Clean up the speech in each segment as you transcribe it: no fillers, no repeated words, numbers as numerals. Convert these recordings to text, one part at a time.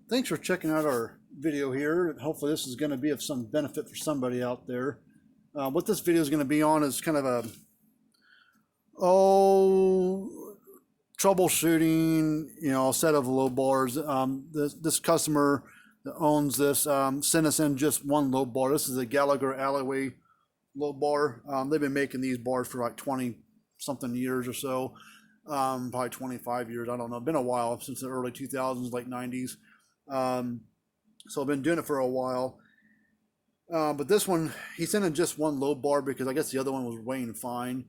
Thanks for checking out our video here. Hopefully this is going to be of some benefit for somebody out there. What this video is going to be on is kind of a troubleshooting, a set of low bars. This customer that owns this sent us in just one low bar. This is a Gallagher Alleyway low bar. They've been making these bars for like 20 something years or so, probably 25 years. I don't know. Been a while, since the early 2000s, late 90s. So I've been doing it for a while. But this one, he sent in just one low bar because I guess the other one was weighing fine.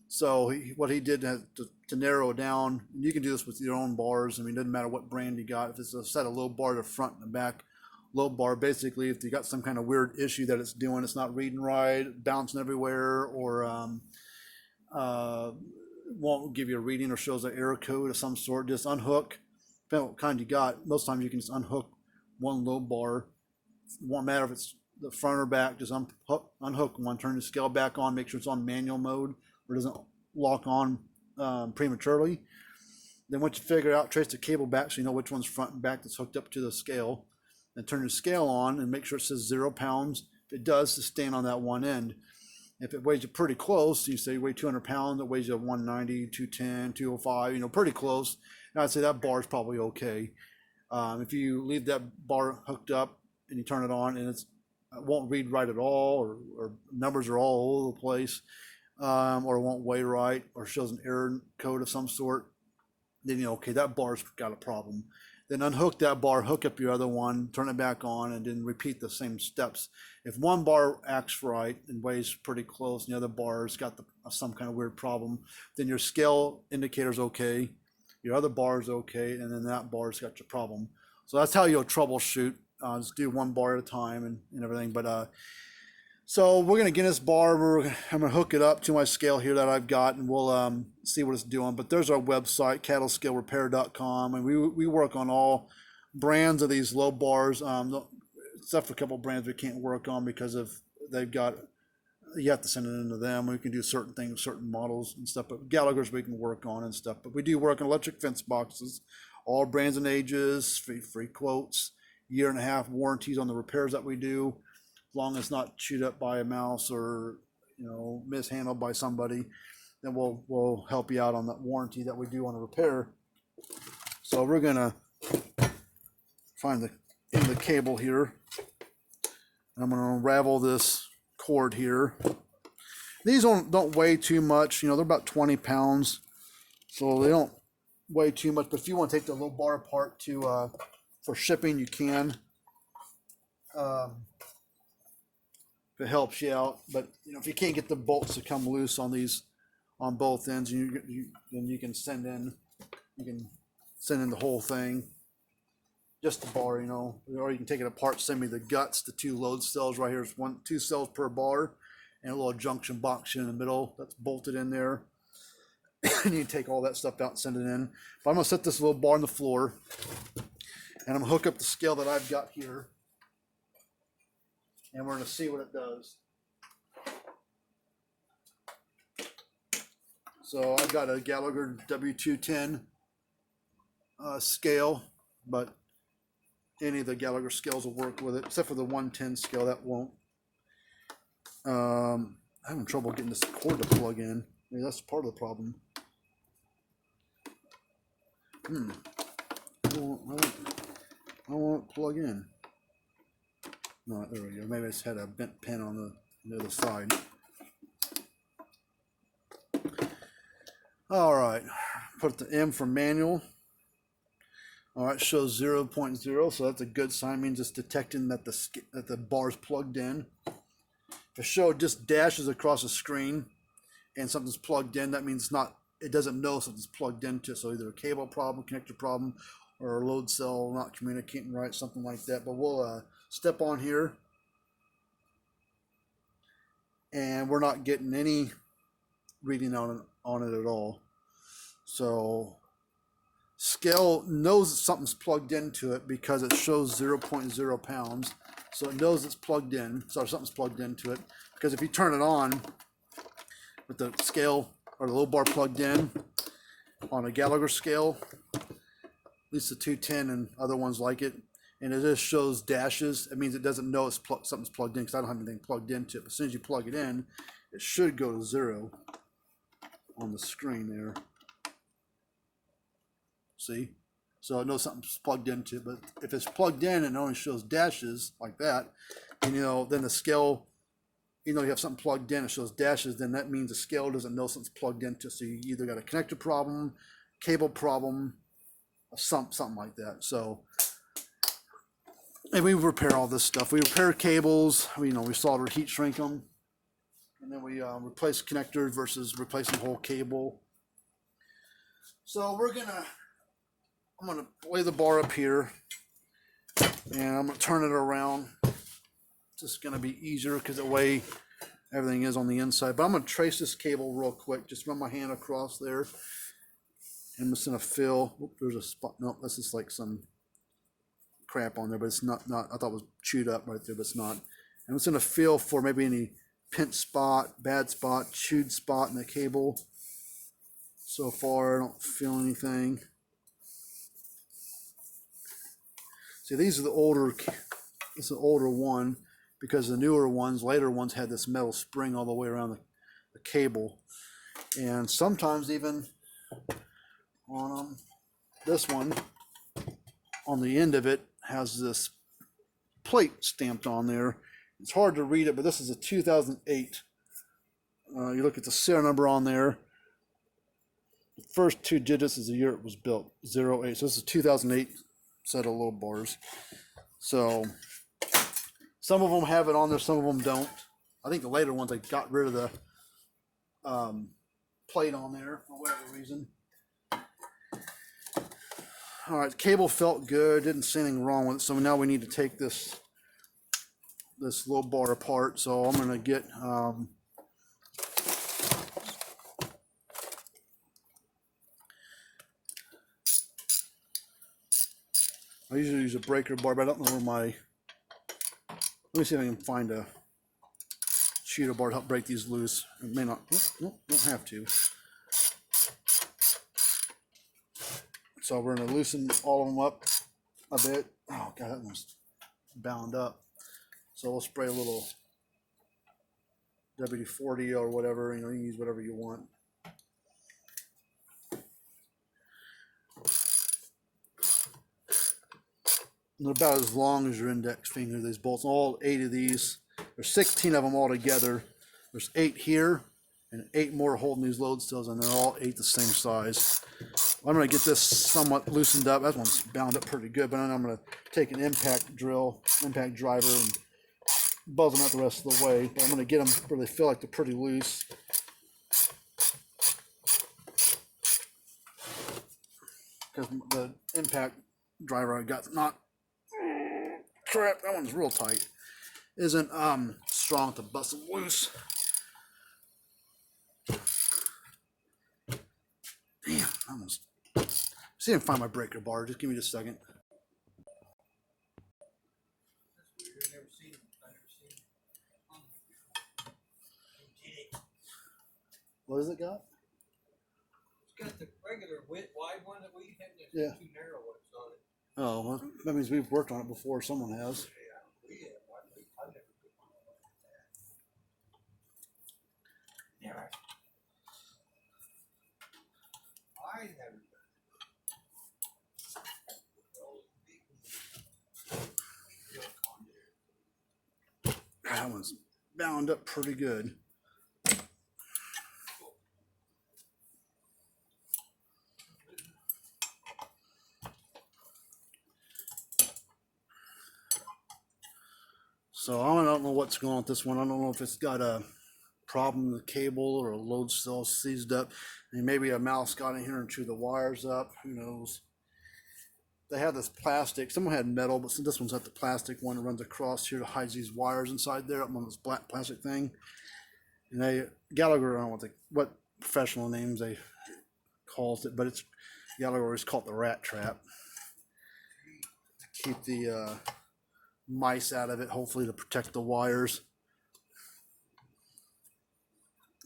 So what he did to narrow it down, and you can do this with your own bars. I mean, it doesn't matter what brand you got. If it's a set of low bar, the front and the back low bar, basically, if you got some kind of weird issue that it's doing, it's not reading right, bouncing everywhere, or won't give you a reading or shows an error code of some sort, just unhook. Depending on what kind you got, most times you can just unhook one low bar. It won't matter if it's the front or back, just unhook one, turn the scale back on, make sure it's on manual mode or it doesn't lock on prematurely. Then once you figure it out, trace the cable back so you know which one's front and back that's hooked up to the scale. Then turn the scale on and make sure it says 0 pounds. If it does, sustain on that one end. If it weighs you pretty close, you say you weigh 200 pounds, it weighs you 190, 210, 205, pretty close. And I'd say that bar is probably okay. If you leave that bar hooked up and you turn it on and it won't read right at all, or numbers are all over the place, or it won't weigh right, or shows an error code of some sort, then okay, that bar's got a problem. Then unhook that bar, hook up your other one, turn it back on, and then repeat the same steps. If one bar acts right and weighs pretty close, and the other bar's got some kind of weird problem, then your scale indicator's okay, your other bar's okay, and then that bar's got your problem. So that's how you'll troubleshoot. Just do one bar at a time and everything. But so we're gonna get this bar. I'm gonna hook it up to my scale here that I've got, and we'll see what it's doing. But there's our website, cattlescalerepair.com, and we work on all brands of these low bars, except for a couple brands we can't work on because you have to send it into them. We can do certain things, certain models and stuff, but Gallagher's we can work on and stuff. But we do work on electric fence boxes, all brands and ages, free quotes, 1.5 year warranties on the repairs that we do. As long as it's not chewed up by a mouse or mishandled by somebody, then we'll help you out on that warranty that we do on a repair. So we're gonna find the cable here. I'm gonna unravel this cord here. These don't weigh too much. They're about 20 pounds, so they don't weigh too much. But if you want to take the low bar apart for shipping, you can. It helps you out, but if you can't get the bolts to come loose on these on both ends, then you can send in the whole thing, just the bar, or you can take it apart, send me the guts, the 2 load cells right here. It's 2 cells per bar and a little junction box in the middle that's bolted in there. And you can take all that stuff out and send it in. But I'm gonna set this little bar on the floor and I'm gonna hook up the scale that I've got here. And we're going to see what it does. So I've got a Gallagher W210 scale, but any of the Gallagher scales will work with it, except for the 110 scale, that won't. I'm having trouble getting this cord to plug in. Maybe that's part of the problem. I won't plug in. No, there we go. Maybe it's had a bent pin on the other side. All right, put the M for manual. All right, shows 0.0, so that's a good sign. It means it's detecting that the bar's plugged in. If a show just dashes across the screen and something's plugged in, that means it doesn't know something's plugged into it. So either a cable problem, connector problem, or a load cell not communicating right, something like that. But we'll step on here, and we're not getting any reading on it at all. So scale knows that something's plugged into it because it shows 0.0 pounds. So it knows it's plugged in. So something's plugged into it. Because if you turn it on with the scale or the low bar plugged in on a Gallagher scale, at least the 210 and other ones like it, and it just shows dashes, it means it doesn't know it's something's plugged in, because I don't have anything plugged into it. But as soon as you plug it in, it should go to 0 on the screen there. See? So it knows something's plugged into it. But if it's plugged in and it only shows dashes like that, then, you know, then the scale, you know, you have something plugged in, it shows dashes, then that means the scale doesn't know something's plugged into. So you either got a connector problem, cable problem, or something like that. So, and we repair all this stuff. We repair cables, we solder, heat shrink them, and then we replace connectors versus replacing the whole cable. So I'm gonna lay the bar up here, and I'm gonna turn it around. It's just gonna be easier because the way everything is on the inside. But I'm gonna trace this cable real quick. Just run my hand across there, and I'm just gonna feel. Oop, there's a spot. No, that's just like some crap on there, but it's not. I thought it was chewed up right there, but it's not. I'm just gonna feel for maybe any pinch spot, bad spot, chewed spot in the cable. So far, I don't feel anything. See, these are the older. This is an older one, because the newer ones, later ones, had this metal spring all the way around the cable, and sometimes even on this one, on the end of it, has this plate stamped on there. It's hard to read it, but this is a 2008. You look at the serial number on there. The first 2 digits is the year it was built, 08. So this is a 2008 set of low bars. So some of them have it on there, some of them don't. I think the later ones, they got rid of the plate on there for whatever reason. All right, the cable felt good, didn't see anything wrong with it. So now we need to take this low bar apart. So I'm gonna get I usually use a breaker bar, but I don't know where my. Let me see if I can find a cheater bar to help break these loose. It may not. Nope, don't have to. So we're going to loosen all of them up a bit. Oh god, that one's bound up. So we'll spray a little WD-40 or whatever. You know, you can use whatever you want. They're about as long as your index finger, these bolts. All 8 of these. There's 16 of them all together. There's 8 here and 8 more holding these load cells, and they're all 8 the same size. I'm going to get this somewhat loosened up. That one's bound up pretty good, but then I'm going to take an impact driver, and buzz them out the rest of the way. But I'm going to get them where they feel like they're pretty loose. Because the impact driver I got not. Crap, that one's real tight. Isn't strong to bust them loose. Damn, I almost. See if I can find my breaker bar. Just give me just a second. What has it got? It's got the regular wide one that we have. Yeah. 2 narrow ones on it. Oh, well, that means we've worked on it before. Someone has. Yeah. I never. That one's bound up pretty good. So I don't know what's going on with this one. I don't know if it's got a problem with the cable or a load cell seized up. And maybe a mouse got in here and chewed the wires up. Who knows? They have this plastic. Someone had metal, but this one's got the plastic one that runs across here to hide these wires inside there, up on this black plastic thing. And Gallagher, I don't know what professional names they calls it, but it's Gallagher always called it the rat trap. To keep the mice out of it, hopefully to protect the wires.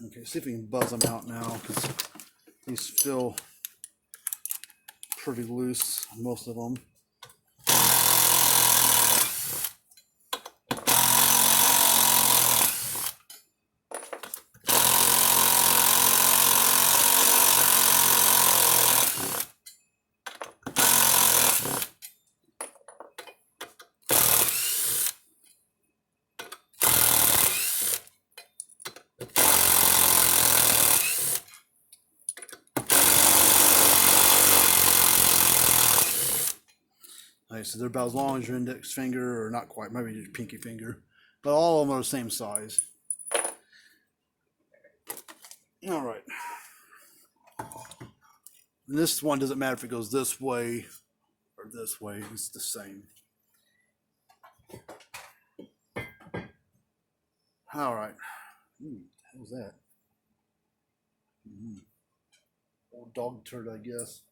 Okay, see if we can buzz them out now, because these feel pretty loose, most of them. Like, so they're about as long as your index finger, or not quite, maybe your pinky finger, but all of them are the same size. All right. And this one doesn't matter if it goes this way or this way, it's the same. All right. What was that? Old dog turd, I guess.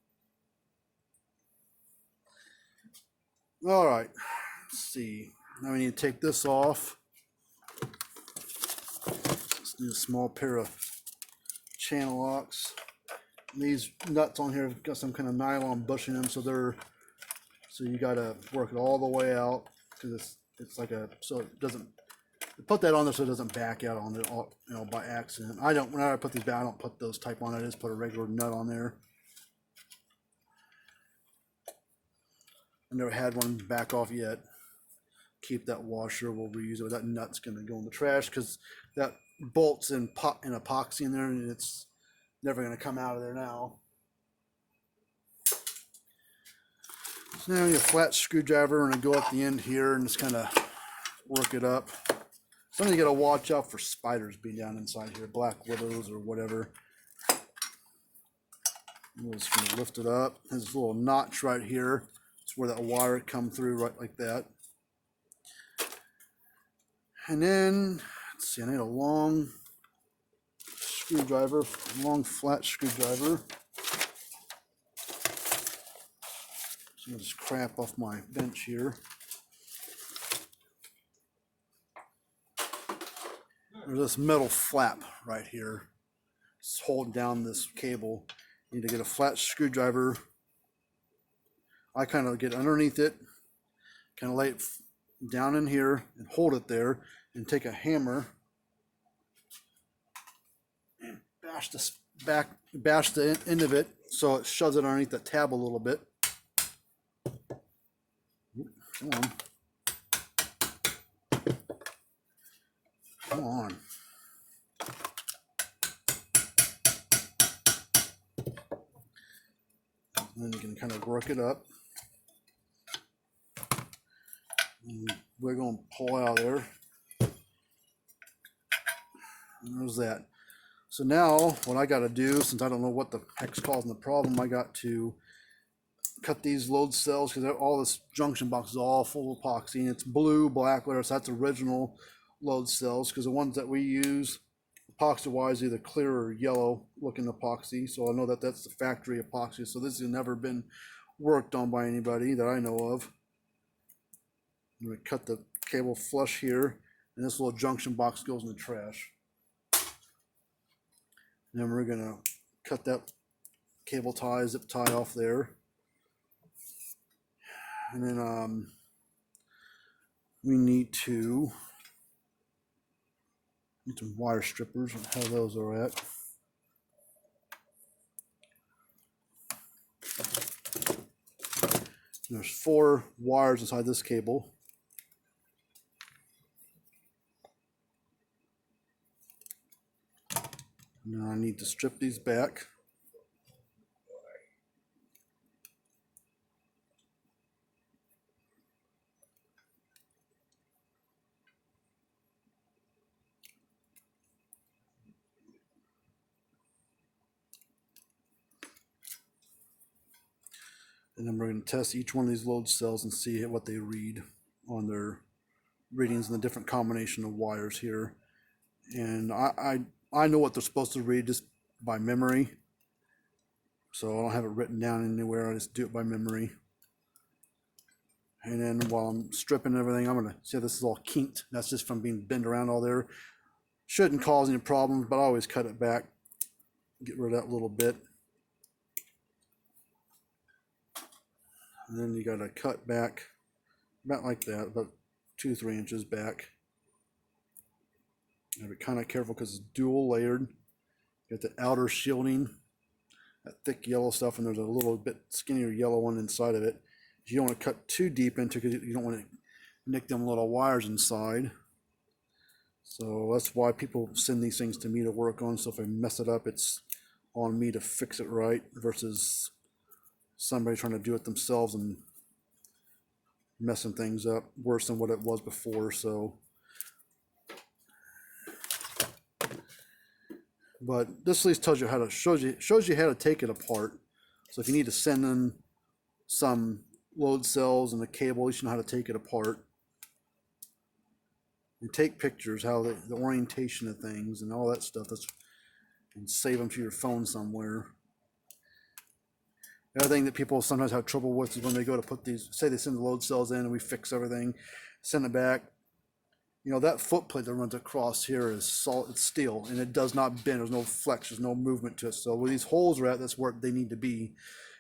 All right. Let's see. Now we need to take this off. Just need a small pair of channel locks. These nuts on here have got some kind of nylon bushing them, so you gotta work it all the way out, because it's like so it doesn't, put that on there so it doesn't back out on it all, by accident. When I put these back, I don't put those type on. I just put a regular nut on there. I never had one back off yet. Keep that washer, we'll reuse it. That nut's gonna go in the trash because that bolt's in epoxy in there, and it's never gonna come out of there now. So now you have a flat screwdriver, and I go at the end here and just kind of work it up. Something you gotta watch out for spiders being down inside here, black widows or whatever. I'm just gonna lift it up. There's a little notch right here. It's where that wire come through, right like that. And then, let's see, I need a long screwdriver, long flat screwdriver. So I'm gonna just crap off my bench here. There's this metal flap right here. It's holding down this cable. You need to get a flat screwdriver. I kind of get underneath it, kind of lay it down in here and hold it there, and take a hammer and bash the end of it so it shoves it underneath the tab a little bit. Come on. Come on. And then you can kind of work it up. And we're going to pull out of there. And there's that. So now what I got to do, since I don't know what the heck's causing the problem, I got to cut these load cells, because all this junction box is all full of epoxy, and it's blue, black, whatever. So that's original load cells, because the ones that we use epoxy wise, either clear or yellow looking epoxy. So I know that that's the factory epoxy. So this has never been worked on by anybody that I know of. I'm going to cut the cable flush here, and this little junction box goes in the trash. And then we're going to cut that cable tie, zip tie off there. And then we need some wire strippers and how those are at. There's 4 wires inside this cable. Now I need to strip these back. And then we're going to test each one of these load cells and see what they read on their readings and the different combination of wires here. And I know what they're supposed to read just by memory. So I don't have it written down anywhere. I just do it by memory. And then while I'm stripping everything, I'm going to see this is all kinked. That's just from being bent around all there. Shouldn't cause any problems, but I always cut it back. Get rid of that little bit. And then you got to cut back about like that, about 2-3 inches back. You gotta be kind of careful because it's dual layered. You got the outer shielding, that thick yellow stuff, and there's a little bit skinnier yellow one inside of it. You don't want to cut too deep into it because you don't want to nick them little wires inside. So that's why people send these things to me to work on. So if I mess it up, it's on me to fix it right versus somebody trying to do it themselves and messing things up worse than what it was before. So, but this at least tells you how to shows you how to take it apart. So if you need to send in some load cells and a cable, you should know how to take it apart. And take pictures, how the orientation of things and all that stuff. And save them to your phone somewhere. The other thing that people sometimes have trouble with is when they go to put these, say they send the load cells in and we fix everything, send it back. You know, that foot plate that runs across here is solid, it's steel, and it does not bend. There's no flex, there's no movement to it. So where these holes are at, that's where they need to be.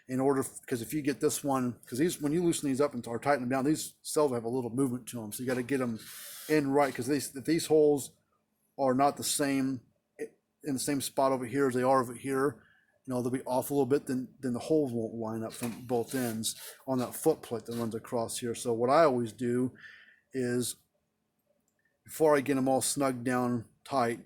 In order, because if you get this one, because these, when you loosen these up and or tighten them down, these cells have a little movement to them. So you got to get them in right, because if these holes are not the same in the same spot over here as they are over here, you know, they'll be off a little bit, then the holes won't line up from both ends on that foot plate that runs across here. So what I always do is, before I get them all snugged down tight,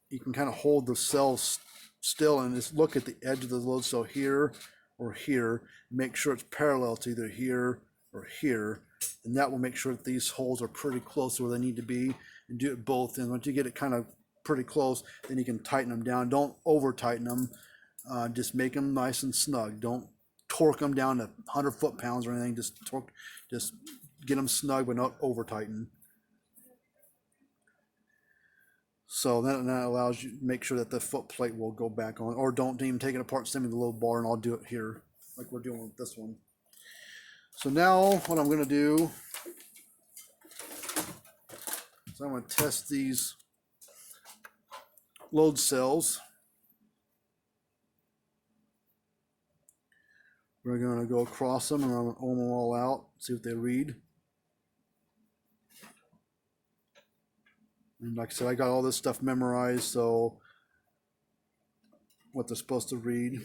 you can kind of hold the cells still and just look at the edge of the load cell here or here, make sure it's parallel to either here or here, and that will make sure that these holes are pretty close to where they need to be, and do it both. And once you get it kind of pretty close, then you can tighten them down. Don't over tighten them. Just make them nice and snug. Don't torque them down to 100 foot-pounds or anything. Just get them snug, but not over tighten. So that allows you to make sure that the foot plate will go back on, or don't even take it apart, send me the load bar and I'll do it here like we're doing with this one. So now what I'm going to do is I'm going to test these load cells. We're going to go across them and I'm going to ohm them all out, see what they read. And like I said, I got all this stuff memorized, so what they're supposed to read.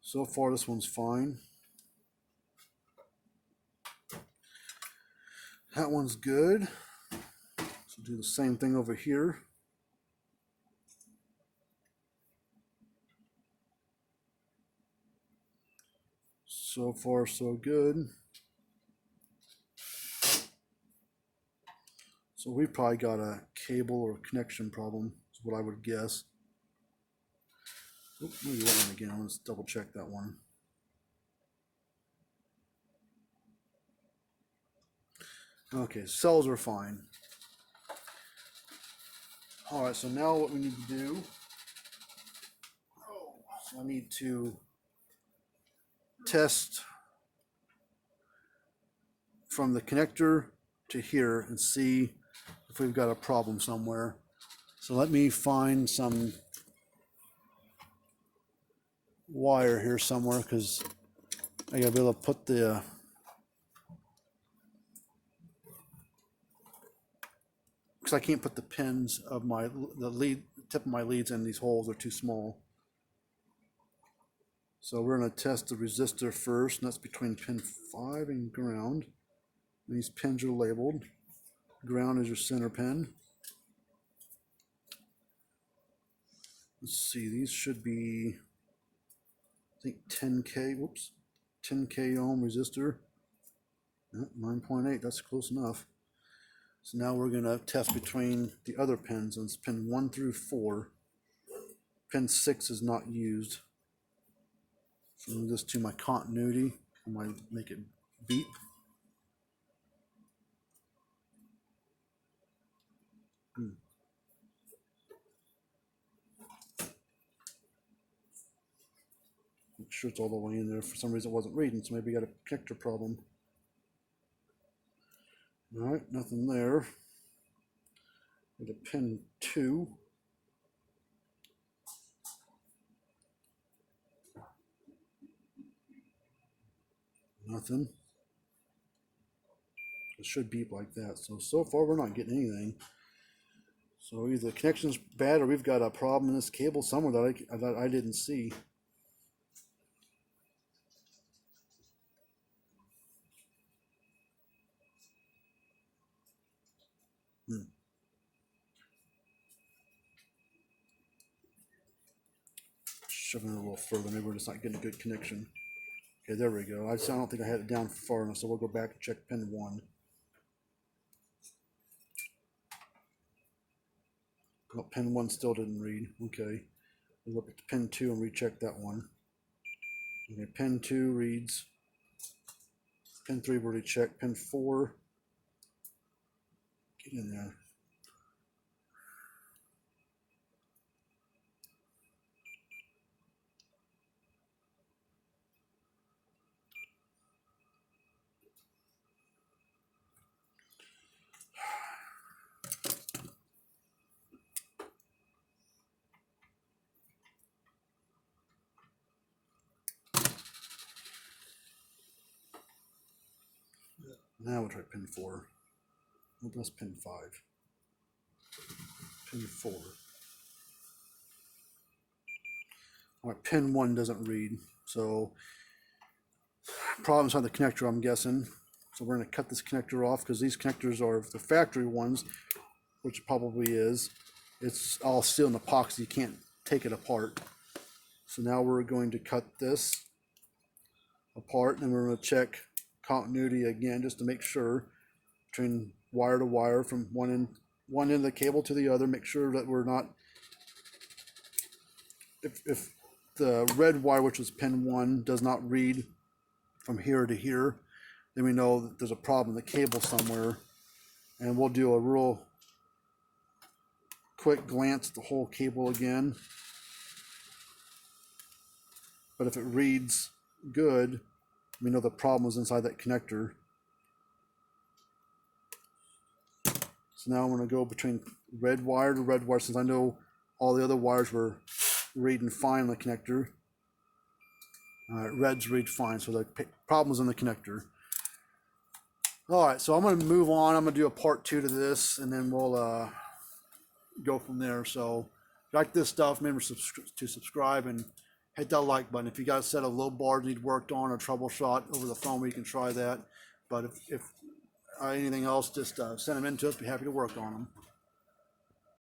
So far, this one's fine. That one's good. So do the same thing over here. So far, so good. So we probably got a cable or connection problem, is what I would guess. Oop, maybe that one again. Let's double check that one. Okay, cells are fine. All right, so now what we need to do, I need to test from the connector to here and see if we've got a problem somewhere. So let me find some wire here somewhere, because I gotta be able to put the because I can't put the pins of the tip of my leads in these holes, are too small. So we're going to test the resistor first, and that's between pin 5 and ground. And these pins are labeled. Ground is your center pin. Let's see, these should be, I think 10K, whoops, 10K ohm resistor. 9.8, that's close enough. So now we're going to test between the other pins, and it's pin 1 through 4. Pin 6 is not used. So move this to my continuity. I might make it beep. Make sure it's all the way in there. For some reason it wasn't reading, so maybe I got a connector problem. All right, nothing there. Got a pin 2. Nothing. It should beep like that. So far we're not getting anything. So either the connection's bad or we've got a problem in this cable somewhere that I didn't see. shoving it a little further. Maybe we're just not getting a good connection. Okay, there we go. I don't think I had it down far enough, so we'll go back and check pin 1. Oh, pin 1 still didn't read. Okay. We'll look at pin 2 and recheck that one. Okay, pin 2 reads. Pin 3 we already checked. Pin 4. Get in there. Now we'll try pin 4. Well, that's pin 5. Pin 4. All right, pin 1 doesn't read, so problems on the connector, I'm guessing. So we're going to cut this connector off because these connectors are the factory ones, which it probably is. It's all steel and epoxy, you can't take it apart. So now we're going to cut this apart, and we're going to check continuity again just to make sure between wire to wire from one end of the cable to the other. Make sure that we're not, if the red wire, which is pin 1, does not read from here to here, then we know that there's a problem in the cable somewhere, and we'll do a real quick glance at the whole cable again. But if it reads good, we know the problem was inside that connector. So now I'm going to go between red wire to red wire, since I know all the other wires were reading fine in the connector. Reds read fine, so the problem was in the connector. All right, so I'm going to move on. I'm going to do a part 2 to this, and then we'll go from there. So if you like this stuff, remember to subscribe and hit that like button. If you got a set of low bars need worked on or troubleshot over the phone, we can try that. But if anything else, just send them in to us. Be happy to work on them.